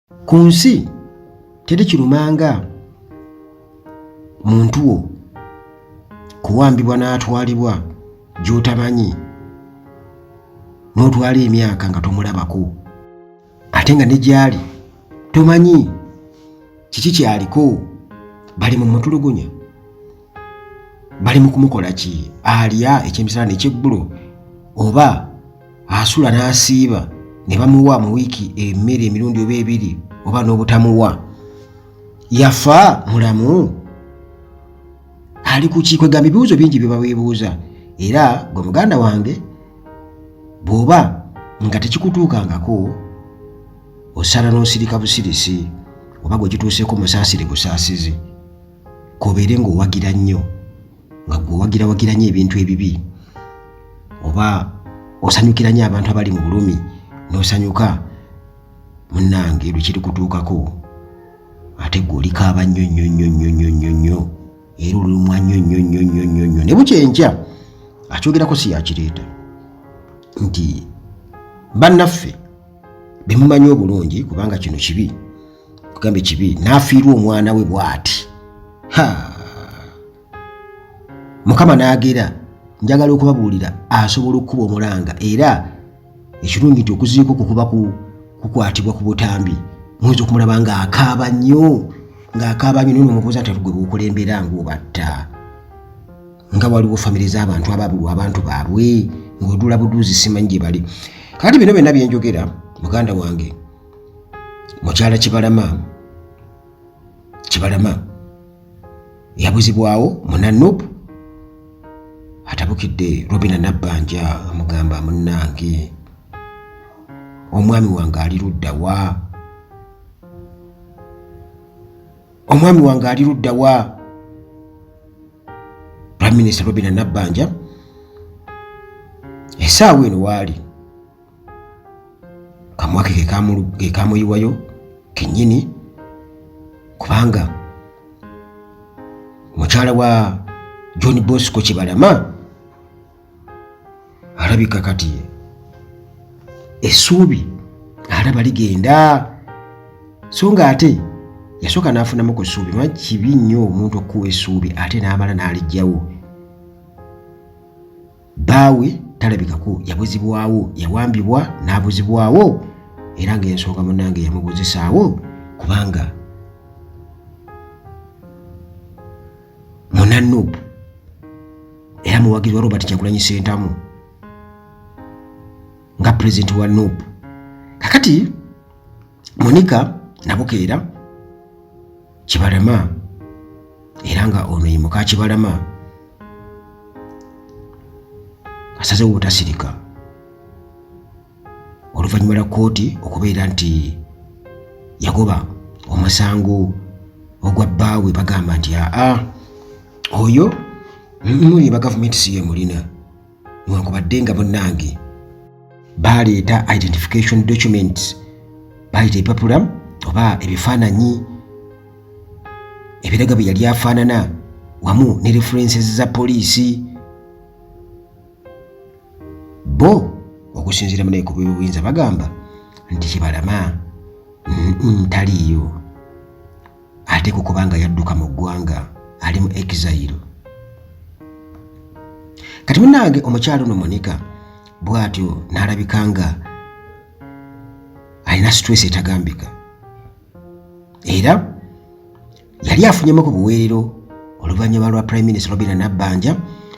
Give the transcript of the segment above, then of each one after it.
Ku nsi teri kirumanga muntu wo kuwambibwa n'atwalibwa gy'otamanyi n'otwala emyaka nga tomulabako ate nga ne gy'ali tomanyi kiki kyaliko. Bali mu mutulugunya, bali mu kumukola ki? Alya ekyemisana n'ekyeggulo oba asula n'asiiba ne bamuwa mu wiiki emmere emirundi oba ebiri oba n'obutamuwa? Yafa mulamu? Ali ku ki? Kwegamba ebibuuzo bingi bye baweebuuza, era gwe muganda wange bw'oba nga tekikutuukangako osala n'osirika busirisi oba gwe kituuseeko musaasire busaasizi, kobeere ng'owagira nnyo, nga gweowagira nnyo ebintu ebibi oba osanyukira nnyo abantu abali mu bulumi n'osanyuka munnange lwekiri kutuukako ate gwe olikaaba nnyo nnyo nnyo nnyo nnyo nnyo nnyo era olumwa nnyo nnyo nnyo nnyo nnyo nnyo. Ne bukyenkya akyogerako si yakireeta nti bannaffe be mumanyi obulungi kubanga kino kibi, kugambe kibi, n'afiirwa omwana we bw'ati. Mukama n'agera, njagala okubabuulira asobola okukuba omulanga, era ekirungi nti okuziiko kukuba kukwatibwa ku butambi, muyinza okumulaba ng'akaaba nnyo naye n'omubuuza ati gwe bw'okulembera ng'obatta, nga waliwo famire z'abantu ababulwa abantu baabwe ng'odula buduuzi simanyi gye bali. Kati bino byonna bye njogera muganda wange, mukyala Kibalama yabuzibwawo mu Nanupu, atabukidde Robinah Nabbanja amugamba munnange omwami wange ali ludda wa? Omwami wange ali ludda wa? Prime Minister Robinah Nabbanja essaawa eno waali kamwake ke kamuyiwayo kennyini, kubanga mukyala wa John Bosco Kibalama alabika kati essuubi alaba ligenda, so nga ate yasooka n'afunamu ku ssuubi. Manyi kibi nnyo omuntu okuwa essuubi ate n'amala n'alijjawo. Baawe talabikako yabuzibwawo, yawambibwa n'abuzibwawo, era ng'ensonga munnange yamubuzisaawo kubanga mu Nanupu era muwagizi wa Robert Kyagulanyi Ssentamu nga pulezidenti wa Nupu. Kakati Monica Nabukeera Kibalama era nga ono ye muka Kibalama asazeewo obutasirika oluvannyuma lwa kkooti okubeera nti yagoba omusango ogwa bbaawe, bagamba nti oyo muliba gavumenti si ye mulina, newankubadde nga munnange baleeta identification documents, bayita ebipapula oba ebifaananyi ebiraga bwe yali afaanana wamu ne references za poliisi. Bo okusinziira munaye ku buyinza bagamba nti Kibalama taliiyo, ate kukubanga yadduka mu ggwanga ali mu exile. Kati munnange omukyalo ono Monica bw'atyo n'alabika nga alina stress etagambika, era yali afunyemu ku buweerero oluvannyuma lwa Prime Minister Robinah Nabbanja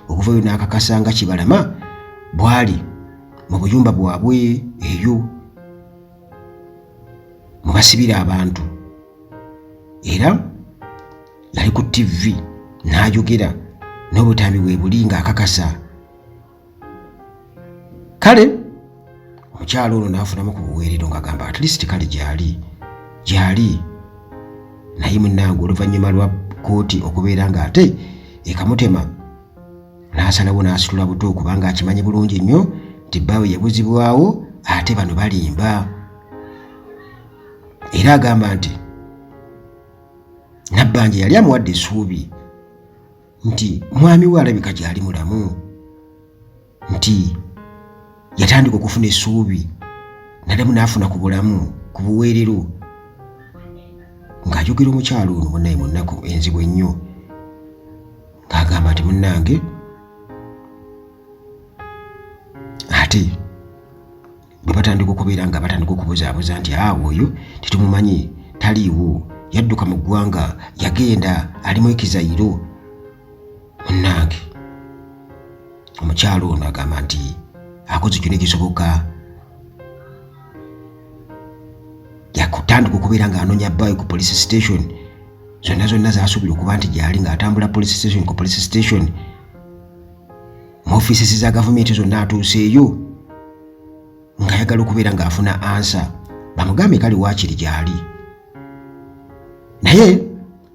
okuvayo n'akakasa nga Kibalama bw'ali mu buyumba bwabwe eyo mu basibira abantu, era yali ku TV n'ayogera n'obutambi bwe buli ng'akakasa. Kale omukyalo ono n'afunamu ku buweerero ng'agamba at least kale gyali naye munnange oluvannyuma lwa kkooti okubeera ng'ate ekamutema n'asalawo n'asitula buto kubanga akimanyi bulungi nnyo nti bbaawe yabuzibwawo ate bano balimba, era agamba nti Nabbanja yali amuwadde essuubi nti mwami we alabika gyali mulamu, nti yatandika okufuna essuubi naddamu n'afuna ku bulamu ku buweerero ng'ayogera omukyalo ono munnaye mu nnaku enzibu ennyo ng'agamba nti munnange ate bwe batandika okubeera nga batandika okubuzaabuza nti oyo tetumumanyi taliiwo yadduka mu ggwanga yagenda alimu ekizayiro munnange omukyalo ono agamba nti akoze kyonna ekisoboka yakutandika okubeera ng'anoonya bbaayo ku police station zonna zaasuubira okuba nti gyali ng'atambula police station ku police station mu ofiisisi za gavumenti zonna atuuseeyo ng'ayagala okubeera ng'afuna ansa bamugambe kali waakiri gyali naye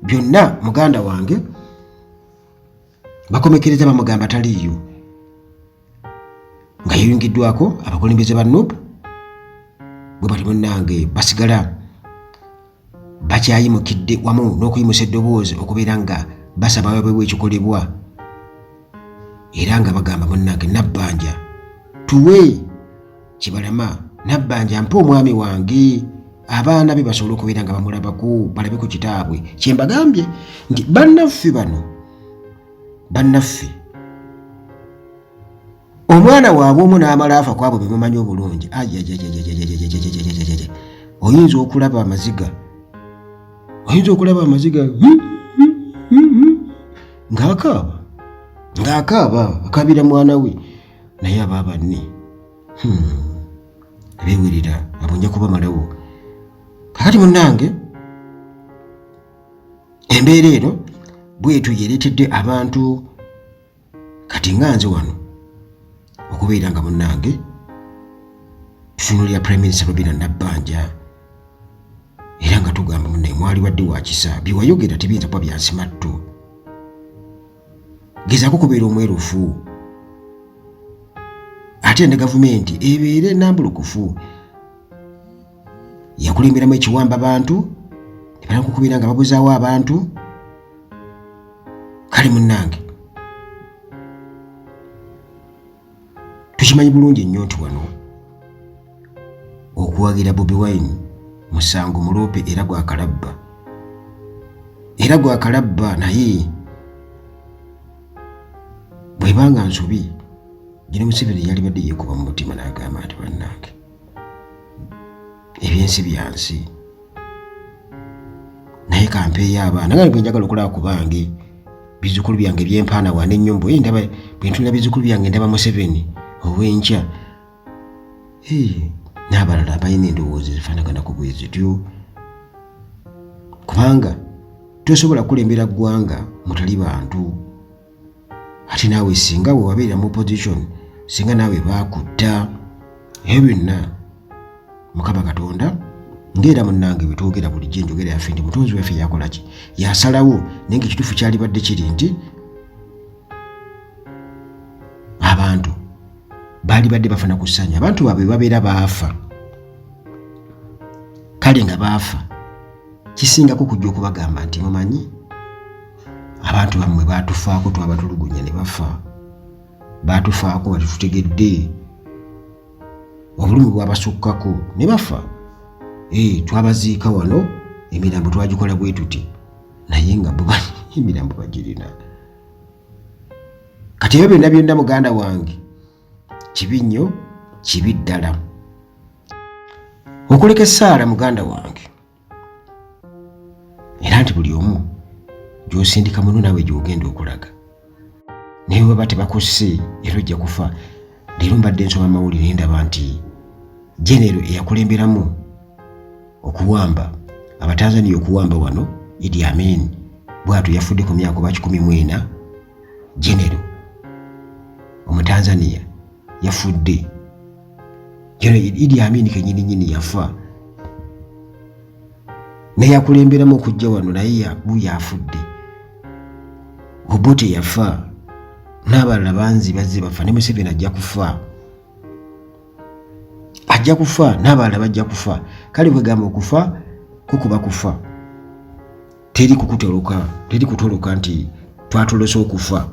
byonna muganda wange bakomekereza bamugamba taliiyo nga yeyungiddwako abakulembeze ba NUP bwe bati munnange basigala bakyayimukidde wamu n'okuyimusa eddoboozi okubeera nga basaba babeewo ekikolebwa era nga bagamba munnange Nabbanja tuwe Kibalama Nabbanja mpa omwami wange abaana be basobole okubeera nga bamulabako balabe ku kitaabwe kyembagambye nti bannaffe omwana waabwe omu n'amala afa kwabo bemumanyi obulungi oyinza okulaba amaziga ng'akaaba akabira mwana we naye aba banne beewulira abonja kubamalawo kakati munnange embeera eno bwetu yereetedde abantu kati nga nze wano okubeera nga munnange tutunulira Prime Minister Robinah Nabbanja era nga tugamba munnaye mwali wadde wa kisa bye wayogera tebiyinza kuba bya nsimattu gezaako kubeera omwerufu ate ne gavumenti ebeere nambulukufu yakulemberamu ekiwamba abantu ne balaka okubeera nga babuzaawo abantu kale munnange tukimanyi bulungi nnyo nti wano okuwagira Bobi Wine musango muloope era gwakalabba naye bwebanga nsobi gino Museveni yali badde yeekuba mu mutima n'agamba nti bannange ebyensi byansi naye kampeeyo abaana nga bwe njagala okulaba ku bange bizzukulu byange byempaana wane ennyumba ndaba bwe ntunula bizzukulu byange ndaba Museveni ow'enkya n'abalala balina endowooza ezifaanaganako bwe zityo kubanga tosobola kukulembera ggwanga mutali bantu ate naawe singa we wabeera mu opposition singa naawe baakutta ebyo byonna Mukama Katonda ng'era munnange bwe twogera bulijjo enjogera yaffe nti mutonzi waffe yakola ki yasalawo naye ng'ekituufu kyali badde kiri nti abantu baali badde bafuna ku ssanya abantu baabwe babeera baafa kale nga baafa kisingako kujja okubagamba nti mumanyi abantu bammwe baatufaako twabatulugunya ne bafa baatufaako batitutegedde obulumi bwabasukkako ne bafa twabaziika wano emirambo twagikola bwe tuti naye nga emirambo bagirina kati ebyo byonna byonna muganda wange kibi nnyo kibi ddala okuleka essaala muganda wange era nti buli omu gy'osindika muno naawe gy'ogenda okulaga naye bwe bate bakusse era ojja kufa leero mbadde nsoma amawulire ndaba nti genero eyakulemberamu okuwamba abatanzania okuwamba wano Idi Amin bwatu yafudde ku myaka ba 14 genero omutanzania yafudde Idi Amin kenyini yafa naye yakulemberamu okujja wano naye yafudde Obote yafa n'abalala banzi bazze bafa ne Museveni ajja kufa n'abalala bajja kufa kale bwegamba okufa kukuba kufa teri kutoloka nti twatolose okufa